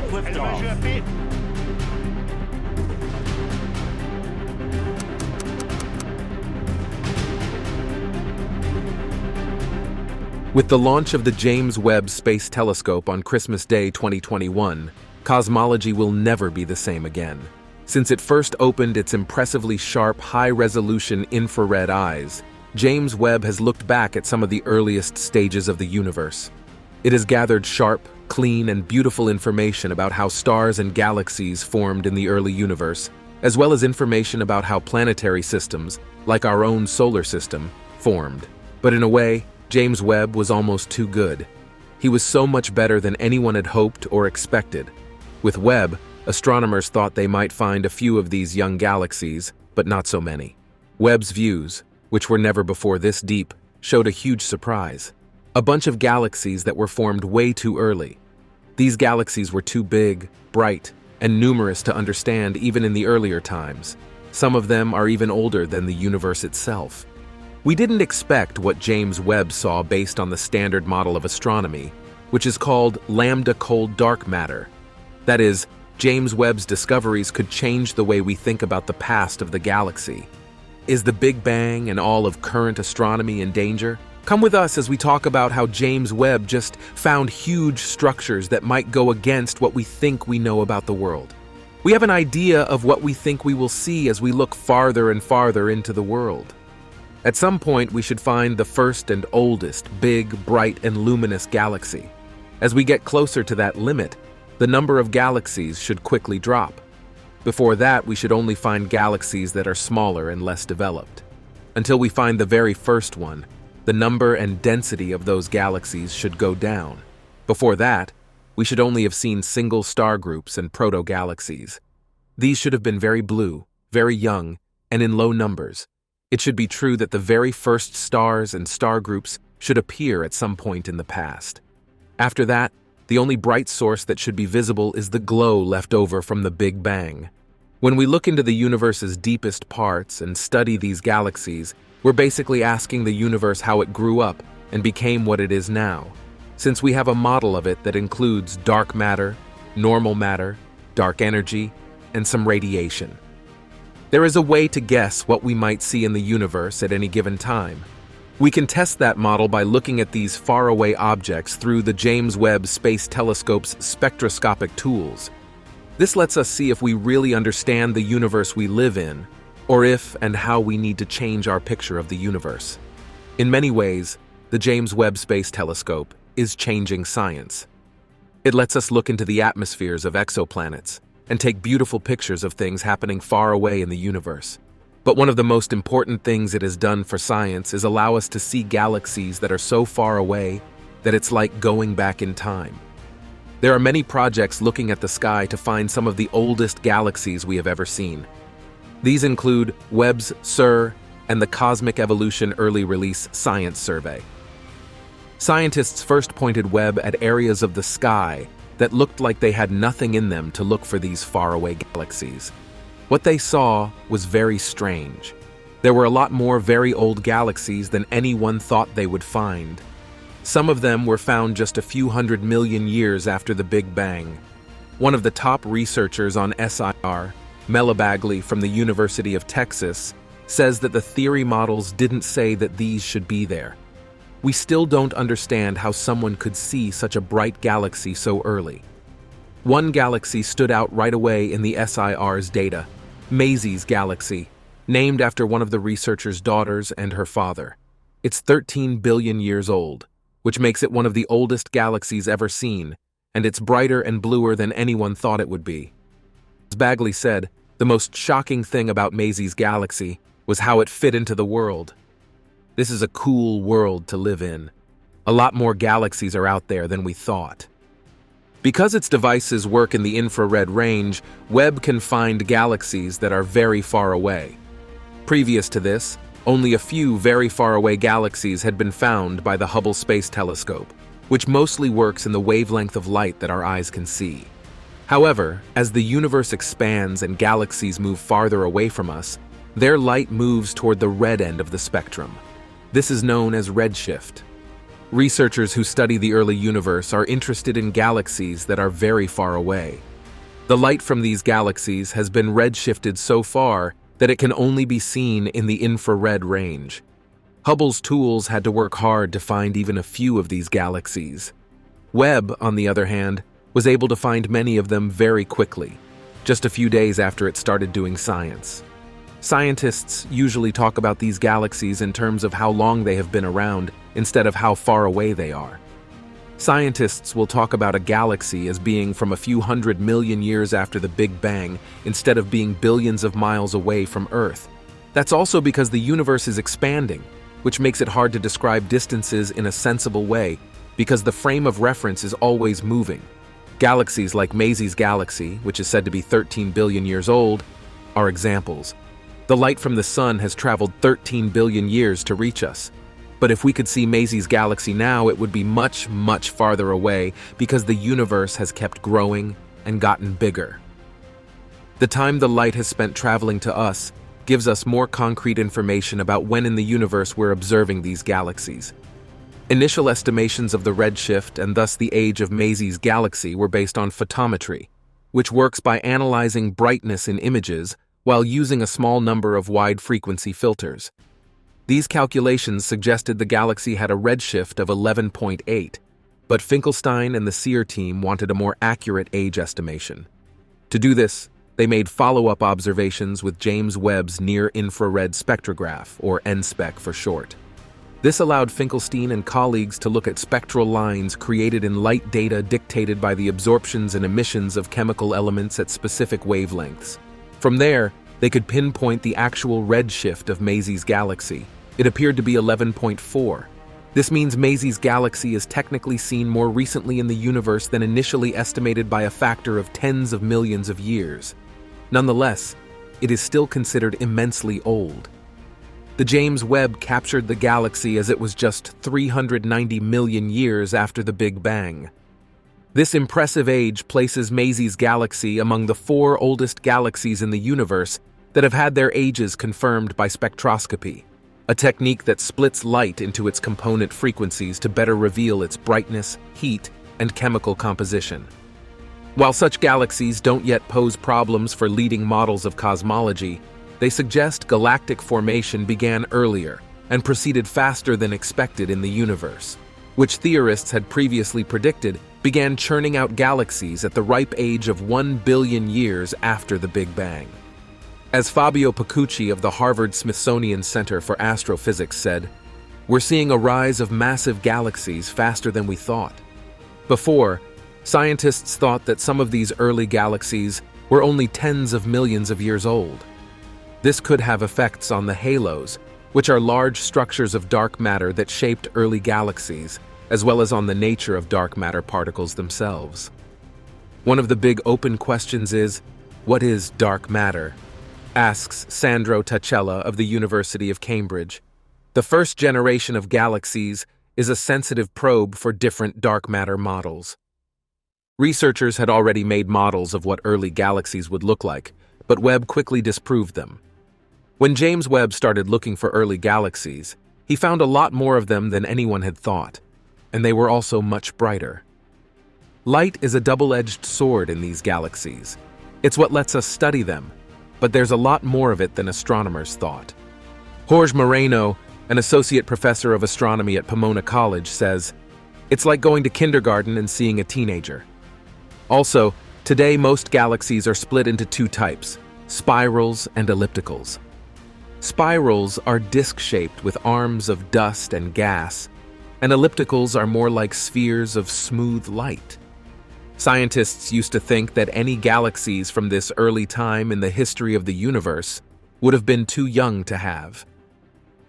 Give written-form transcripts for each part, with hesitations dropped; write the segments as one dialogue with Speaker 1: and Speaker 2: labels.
Speaker 1: Liftoff.
Speaker 2: With the launch of the James Webb Space Telescope on Christmas Day 2021, cosmology will never be the same again. Since it first opened its impressively sharp, high-resolution infrared eyes, James Webb has looked back at some of the earliest stages of the universe. It has gathered sharp, clean, and beautiful information about how stars and galaxies formed in the early universe, as well as information about how planetary systems, like our own solar system, formed. But in a way, James Webb was almost too good. He was so much better than anyone had hoped or expected. With Webb, astronomers thought they might find a few of these young galaxies, but not so many. Webb's views, which were never before this deep, showed a huge surprise. A bunch of galaxies that were formed way too early. These galaxies were too big, bright, and numerous to understand even in the earlier times. Some of them are even older than the universe itself. We didn't expect what James Webb saw based on the standard model of astronomy, which is called lambda cold dark matter. That is, James Webb's discoveries could change the way we think about the past of the galaxy. Is the Big Bang and all of current astronomy in danger? Come with us as we talk about how James Webb just found huge structures that might go against what we think we know about the world. We have an idea of what we think we will see as we look farther and farther into the world. At some point, we should find the first and oldest, big, bright, and luminous galaxy. As we get closer to that limit, the number of galaxies should quickly drop. Before that, we should only find galaxies that are smaller and less developed. Until we find the very first one, the number and density of those galaxies should go down. Before that, we should only have seen single star groups and proto-galaxies. These should have been very blue, very young, and in low numbers. It should be true that the very first stars and star groups should appear at some point in the past. After that, the only bright source that should be visible is the glow left over from the Big Bang. When we look into the universe's deepest parts and study these galaxies, we're basically asking the universe how it grew up and became what it is now, since we have a model of it that includes dark matter, normal matter, dark energy, and some radiation. There is a way to guess what we might see in the universe at any given time. We can test that model by looking at these faraway objects through the James Webb Space Telescope's spectroscopic tools. This lets us see if we really understand the universe we live in, or if and how we need to change our picture of the universe. In many ways, the James Webb Space Telescope is changing science. It lets us look into the atmospheres of exoplanets and take beautiful pictures of things happening far away in the universe. But one of the most important things it has done for science is allow us to see galaxies that are so far away that it's like going back in time. There are many projects looking at the sky to find some of the oldest galaxies we have ever seen. These include Webb's SIR and the Cosmic Evolution Early Release Science Survey. Scientists first pointed Webb at areas of the sky that looked like they had nothing in them to look for these faraway galaxies. What they saw was very strange. There were a lot more very old galaxies than anyone thought they would find. Some of them were found just a few 100 million years after the Big Bang. One of the top researchers on SIR, Mela Bagley from the University of Texas, says that the theory models didn't say that these should be there. We still don't understand how someone could see such a bright galaxy so early. One galaxy stood out right away in the SIR's data, Maisy's galaxy, named after one of the researcher's daughters and her father. It's 13 billion years old, which makes it one of the oldest galaxies ever seen, and it's brighter and bluer than anyone thought it would be. As Bagley said, the most shocking thing about Maisy's galaxy was how it fit into the world. This is a cool world to live in. A lot more galaxies are out there than we thought. Because its devices work in the infrared range, Webb can find galaxies that are very far away. Previous to this, only a few very far away galaxies had been found by the Hubble Space Telescope, which mostly works in the wavelength of light that our eyes can see. However, as the universe expands and galaxies move farther away from us, their light moves toward the red end of the spectrum. This is known as redshift. Researchers who study the early universe are interested in galaxies that are very far away. The light from these galaxies has been redshifted so far that it can only be seen in the infrared range. Hubble's tools had to work hard to find even a few of these galaxies. Webb, on the other hand, was able to find many of them very quickly, just a few days after it started doing science. Scientists usually talk about these galaxies in terms of how long they have been around instead of how far away they are. Scientists will talk about a galaxy as being from a few 100 million years after the Big Bang instead of being billions of miles away from Earth. That's also because the universe is expanding, which makes it hard to describe distances in a sensible way because the frame of reference is always moving. Galaxies like Maisy's galaxy, which is said to be 13 billion years old, are examples. The light from the sun has traveled 13 billion years to reach us. But if we could see Maisy's galaxy now, it would be much, much farther away because the universe has kept growing and gotten bigger. The time the light has spent traveling to us gives us more concrete information about when in the universe we're observing these galaxies. Initial estimations of the redshift and thus the age of Maisy's galaxy were based on photometry, which works by analyzing brightness in images while using a small number of wide-frequency filters. These calculations suggested the galaxy had a redshift of 11.8, but Finkelstein and the SEER team wanted a more accurate age estimation. To do this, they made follow-up observations with James Webb's Near-Infrared Spectrograph, or NSPEC for short. This allowed Finkelstein and colleagues to look at spectral lines created in light data dictated by the absorptions and emissions of chemical elements at specific wavelengths. From there, they could pinpoint the actual redshift of Maisy's galaxy. It appeared to be 11.4. This means Maisy's galaxy is technically seen more recently in the universe than initially estimated by a factor of tens of millions of years. Nonetheless, it is still considered immensely old. The James Webb captured the galaxy as it was just 390 million years after the Big Bang. This impressive age places Maisy's galaxy among the 4 oldest galaxies in the universe that have had their ages confirmed by spectroscopy, a technique that splits light into its component frequencies to better reveal its brightness, heat, and chemical composition. While such galaxies don't yet pose problems for leading models of cosmology, they suggest galactic formation began earlier and proceeded faster than expected in the universe, which theorists had previously predicted began churning out galaxies at the ripe age of 1 billion years after the Big Bang. As Fabio Pacucci of the Harvard-Smithsonian Center for Astrophysics said, "We're seeing a rise of massive galaxies faster than we thought." Before, scientists thought that some of these early galaxies were only tens of millions of years old. This could have effects on the halos, which are large structures of dark matter that shaped early galaxies, as well as on the nature of dark matter particles themselves. One of the big open questions is, what is dark matter? Asks Sandro Tacella of the University of Cambridge. The first generation of galaxies is a sensitive probe for different dark matter models. Researchers had already made models of what early galaxies would look like, but Webb quickly disproved them. When James Webb started looking for early galaxies, he found a lot more of them than anyone had thought, and they were also much brighter. Light is a double-edged sword in these galaxies. It's what lets us study them, but there's a lot more of it than astronomers thought. Jorge Moreno, an associate professor of astronomy at Pomona College, says, "It's like going to kindergarten and seeing a teenager." Also, today most galaxies are split into 2 types, spirals and ellipticals. Spirals are disc-shaped with arms of dust and gas, and ellipticals are more like spheres of smooth light. Scientists used to think that any galaxies from this early time in the history of the universe would have been too young to have.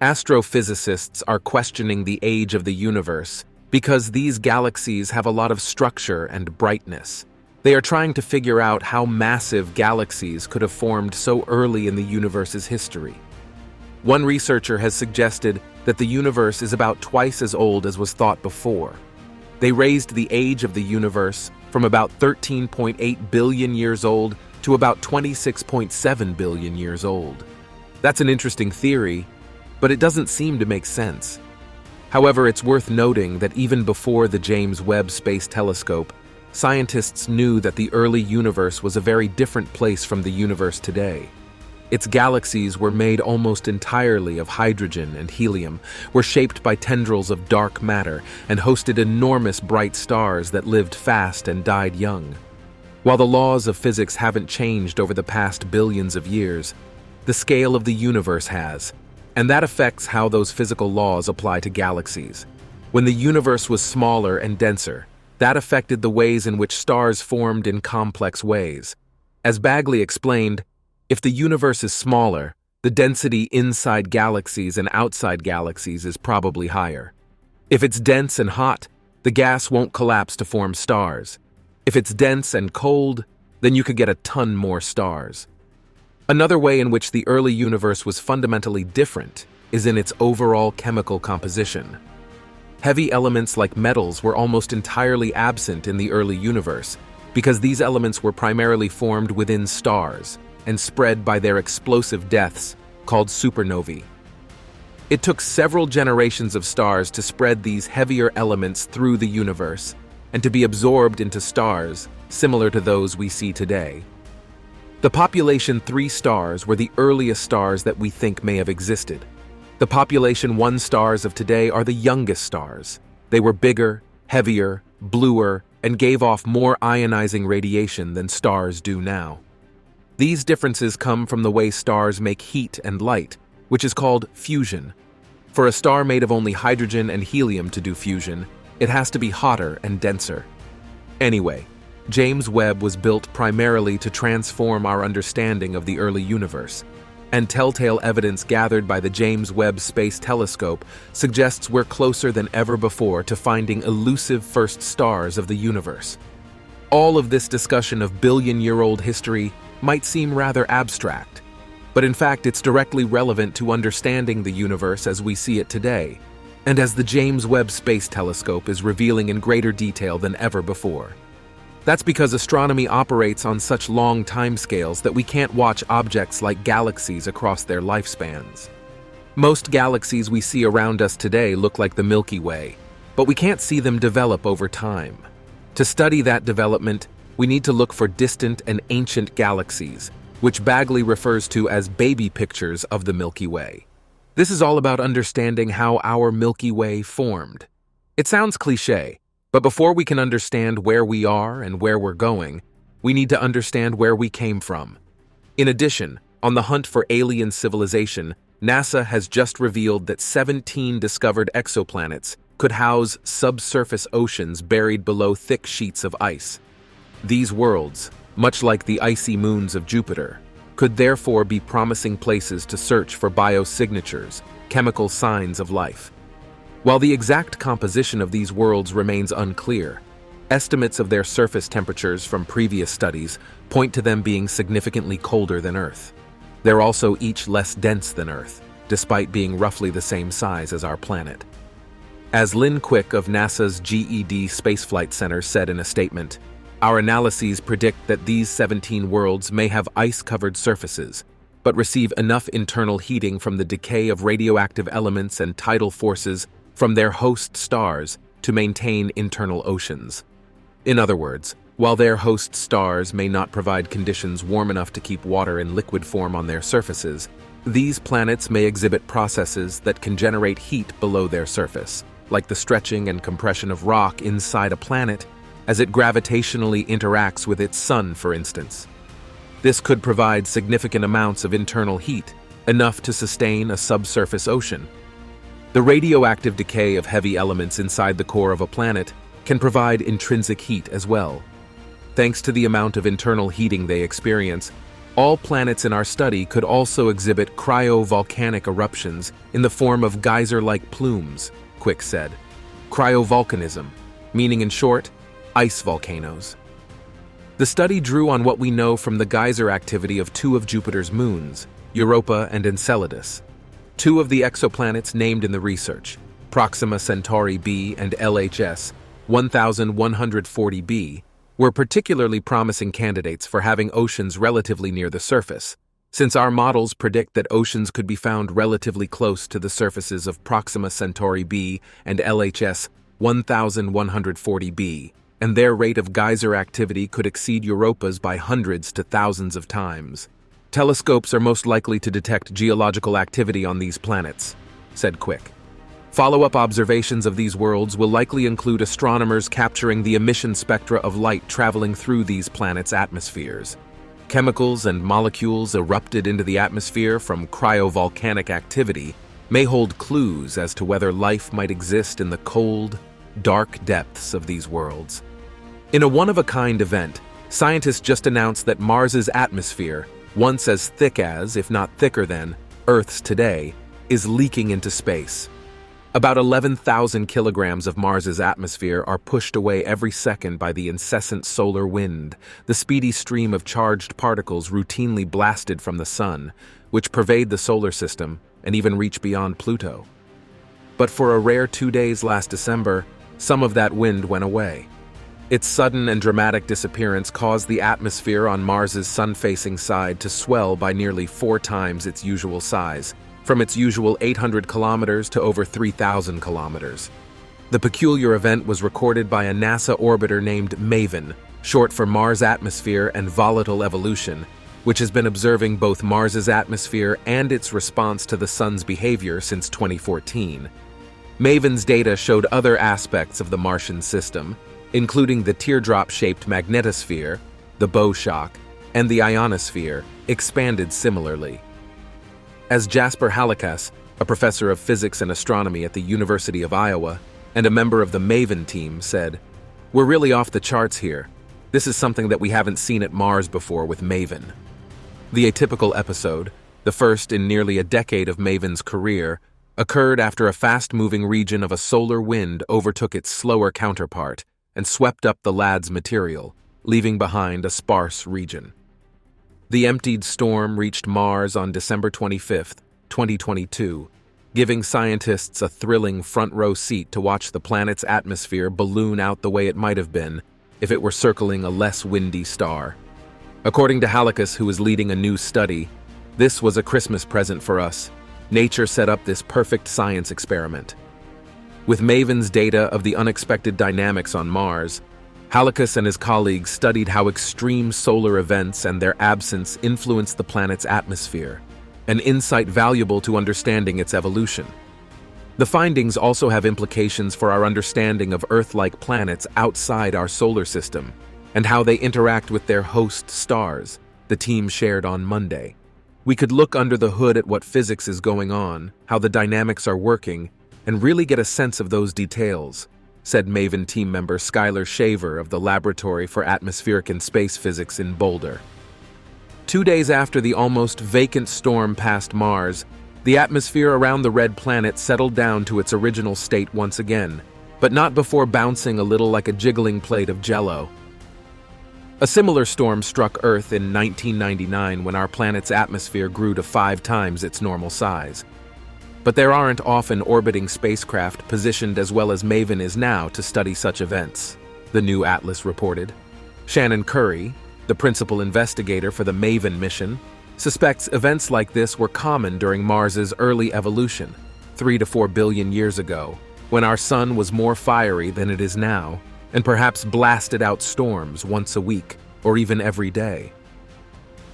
Speaker 2: Astrophysicists are questioning the age of the universe because these galaxies have a lot of structure and brightness. They are trying to figure out how massive galaxies could have formed so early in the universe's history. One researcher has suggested that the universe is about twice as old as was thought before. They raised the age of the universe from about 13.8 billion years old to about 26.7 billion years old. That's an interesting theory, but it doesn't seem to make sense. However, it's worth noting that even before the James Webb Space Telescope, scientists knew that the early universe was a very different place from the universe today. Its galaxies were made almost entirely of hydrogen and helium, were shaped by tendrils of dark matter, and hosted enormous bright stars that lived fast and died young. While the laws of physics haven't changed over the past billions of years, the scale of the universe has, and that affects how those physical laws apply to galaxies. When the universe was smaller and denser, that affected the ways in which stars formed in complex ways. As Bagley explained, if the universe is smaller, the density inside galaxies and outside galaxies is probably higher. If it's dense and hot, the gas won't collapse to form stars. If it's dense and cold, then you could get a ton more stars. Another way in which the early universe was fundamentally different is in its overall chemical composition. Heavy elements like metals were almost entirely absent in the early universe because these elements were primarily formed within stars and spread by their explosive deaths called supernovae. It took several generations of stars to spread these heavier elements through the universe and to be absorbed into stars similar to those we see today. The population 3 stars were the earliest stars that we think may have existed. The population 1 stars of today are the youngest stars. They were bigger, heavier, bluer, and gave off more ionizing radiation than stars do now. These differences come from the way stars make heat and light, which is called fusion. For a star made of only hydrogen and helium to do fusion, it has to be hotter and denser. Anyway, James Webb was built primarily to transform our understanding of the early universe, and telltale evidence gathered by the James Webb Space Telescope suggests we're closer than ever before to finding elusive first stars of the universe. All of this discussion of billion-year-old history might seem rather abstract, but in fact it's directly relevant to understanding the universe as we see it today, and as the James Webb Space Telescope is revealing in greater detail than ever before. That's because astronomy operates on such long timescales that we can't watch objects like galaxies across their lifespans. Most galaxies we see around us today look like the Milky Way, but we can't see them develop over time. To study that development, we need to look for distant and ancient galaxies, which Bagley refers to as baby pictures of the Milky Way. This is all about understanding how our Milky Way formed. It sounds cliché, but before we can understand where we are and where we're going, we need to understand where we came from. In addition, on the hunt for alien civilization, NASA has just revealed that 17 discovered exoplanets could house subsurface oceans buried below thick sheets of ice. These worlds, much like the icy moons of Jupiter, could therefore be promising places to search for biosignatures, chemical signs of life. While the exact composition of these worlds remains unclear, estimates of their surface temperatures from previous studies point to them being significantly colder than Earth. They're also each less dense than Earth, despite being roughly the same size as our planet. As Lynn Quick of NASA's GED Spaceflight Center said in a statement, "Our analyses predict that these 17 worlds may have ice-covered surfaces, but receive enough internal heating from the decay of radioactive elements and tidal forces from their host stars to maintain internal oceans." In other words, while their host stars may not provide conditions warm enough to keep water in liquid form on their surfaces, these planets may exhibit processes that can generate heat below their surface, like the stretching and compression of rock inside a planet as it gravitationally interacts with its sun, for instance. This could provide significant amounts of internal heat, enough to sustain a subsurface ocean. The radioactive decay of heavy elements inside the core of a planet can provide intrinsic heat as well. Thanks to the amount of internal heating they experience, all planets in our study could also exhibit cryovolcanic eruptions in the form of geyser-like plumes, Quick said. Cryovolcanism, meaning in short, ice volcanoes. The study drew on what we know from the geyser activity of 2 of Jupiter's moons, Europa and Enceladus. 2 of the exoplanets named in the research, Proxima Centauri b and LHS 1140b, were particularly promising candidates for having oceans relatively near the surface, since our models predict that oceans could be found relatively close to the surfaces of Proxima Centauri b and LHS 1140b, and their rate of geyser activity could exceed Europa's by hundreds to thousands of times. Telescopes are most likely to detect geological activity on these planets, said Quick. Follow-up observations of these worlds will likely include astronomers capturing the emission spectra of light traveling through these planets' atmospheres. Chemicals and molecules erupted into the atmosphere from cryovolcanic activity may hold clues as to whether life might exist in the cold, dark depths of these worlds. In a one-of-a-kind event, scientists just announced that Mars's atmosphere, once as thick as, if not thicker than, Earth's today, is leaking into space. About 11,000 kilograms of Mars's atmosphere are pushed away every second by the incessant solar wind, the speedy stream of charged particles routinely blasted from the sun, which pervade the solar system and even reach beyond Pluto. But for a rare 2 days last December, some of that wind went away. Its sudden and dramatic disappearance caused the atmosphere on Mars's sun-facing side to swell by nearly 4 times its usual size, from its usual 800 kilometers to over 3,000 kilometers. The peculiar event was recorded by a NASA orbiter named MAVEN, short for Mars Atmosphere and Volatile Evolution, which has been observing both Mars's atmosphere and its response to the Sun's behavior since 2014. MAVEN's data showed other aspects of the Martian system, including the teardrop-shaped magnetosphere, the bow shock, and the ionosphere, expanded similarly. As Jasper Halikas, a professor of physics and astronomy at the University of Iowa and a member of the MAVEN team, said, "We're really off the charts here. This is something that we haven't seen at Mars before with MAVEN." The atypical episode, the first in nearly a decade of MAVEN's career, occurred after a fast-moving region of a solar wind overtook its slower counterpart and swept up the lad's material, leaving behind a sparse region. The emptied storm reached Mars on December 25, 2022, giving scientists a thrilling front-row seat to watch the planet's atmosphere balloon out the way it might have been if it were circling a less windy star. According to Halikas, who is leading a new study, this was a Christmas present for us. Nature set up this perfect science experiment. With MAVEN's data of the unexpected dynamics on Mars, Halikas and his colleagues studied how extreme solar events and their absence influence the planet's atmosphere, an insight valuable to understanding its evolution. The findings also have implications for our understanding of Earth-like planets outside our solar system and how they interact with their host stars, the team shared on Monday. We could look under the hood at what physics is going on, how the dynamics are working, and really get a sense of those details, said MAVEN team member Skylar Shaver of the Laboratory for Atmospheric and Space Physics in Boulder. 2 days after the almost vacant storm passed Mars, the atmosphere around the red planet settled down to its original state once again, but not before bouncing a little like a jiggling plate of jello. A similar storm struck Earth in 1999 when our planet's atmosphere grew to 5 times its normal size. But there aren't often orbiting spacecraft positioned as well as MAVEN is now to study such events, the new atlas reported. Shannon Curry, the principal investigator for the MAVEN mission, suspects events like this were common during Mars's early evolution, 3 to 4 billion years ago, when our sun was more fiery than it is now, and perhaps blasted out storms once a week or even every day.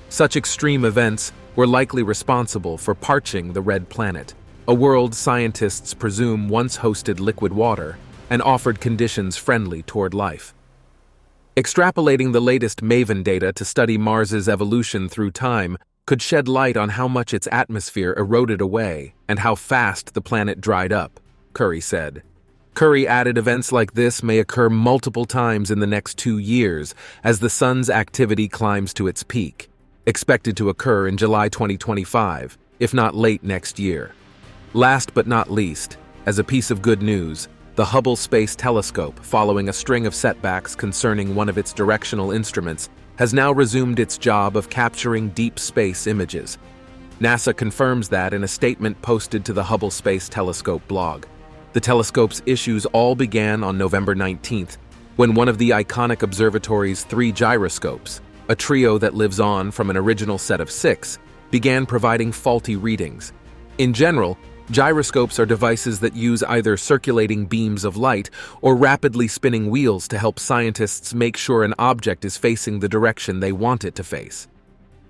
Speaker 2: Such extreme events were likely responsible for parching the red planet, a world scientists presume once hosted liquid water and offered conditions friendly toward life. Extrapolating the latest MAVEN data to study Mars's evolution through time could shed light on how much its atmosphere eroded away and how fast the planet dried up, Curry said. Curry added events like this may occur multiple times in the next 2 years as the sun's activity climbs to its peak, expected to occur in July 2025, if not late next year. Last but not least, as a piece of good news, the Hubble Space Telescope, following a string of setbacks concerning one of its directional instruments, has now resumed its job of capturing deep space images. NASA confirms that in a statement posted to the Hubble Space Telescope blog. The telescope's issues all began on November 19th, when one of the iconic observatory's 3 gyroscopes, a trio that lives on from an original set of 6, began providing faulty readings. In general, gyroscopes are devices that use either circulating beams of light or rapidly spinning wheels to help scientists make sure an object is facing the direction they want it to face.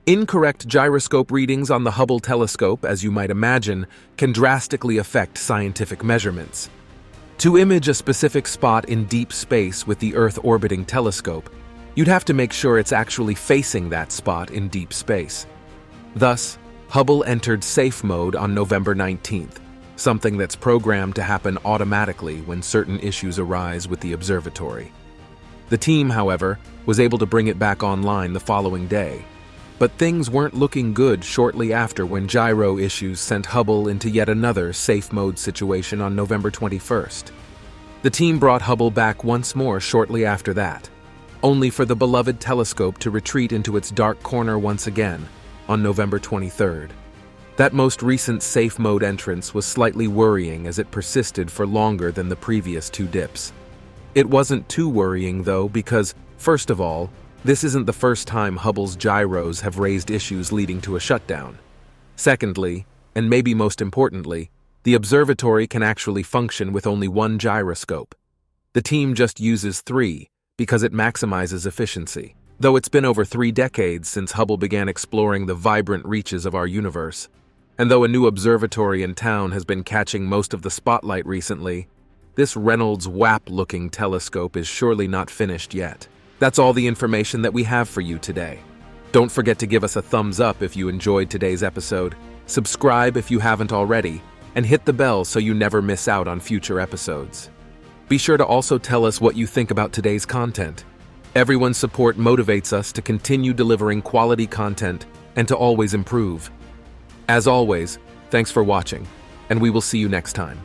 Speaker 2: Incorrect gyroscope readings on the Hubble telescope, as you might imagine, can drastically affect scientific measurements. To image a specific spot in deep space with the Earth-orbiting telescope, you'd have to make sure it's actually facing that spot in deep space. Thus, Hubble entered safe mode on November 19th, something that's programmed to happen automatically when certain issues arise with the observatory. The team, however, was able to bring it back online the following day, but things weren't looking good shortly after when gyro issues sent Hubble into yet another safe mode situation on November 21st. The team brought Hubble back once more shortly after that, only for the beloved telescope to retreat into its dark corner once again on November 23rd. That most recent safe mode entrance was slightly worrying as it persisted for longer than the previous two dips. It wasn't too worrying though because, first of all, this isn't the first time Hubble's gyros have raised issues leading to a shutdown. Secondly, and maybe most importantly, the observatory can actually function with only one gyroscope. The team just uses 3 because it maximizes efficiency. Though it's been over 3 decades since Hubble began exploring the vibrant reaches of our universe, and though a new observatory in town has been catching most of the spotlight recently, this Reynolds WAP-looking telescope is surely not finished yet. That's all the information that we have for you today. Don't forget to give us a thumbs up if you enjoyed today's episode, subscribe if you haven't already, and hit the bell so you never miss out on future episodes. Be sure to also tell us what you think about today's content. Everyone's support motivates us to continue delivering quality content and to always improve. As always, thanks for watching, and we will see you next time.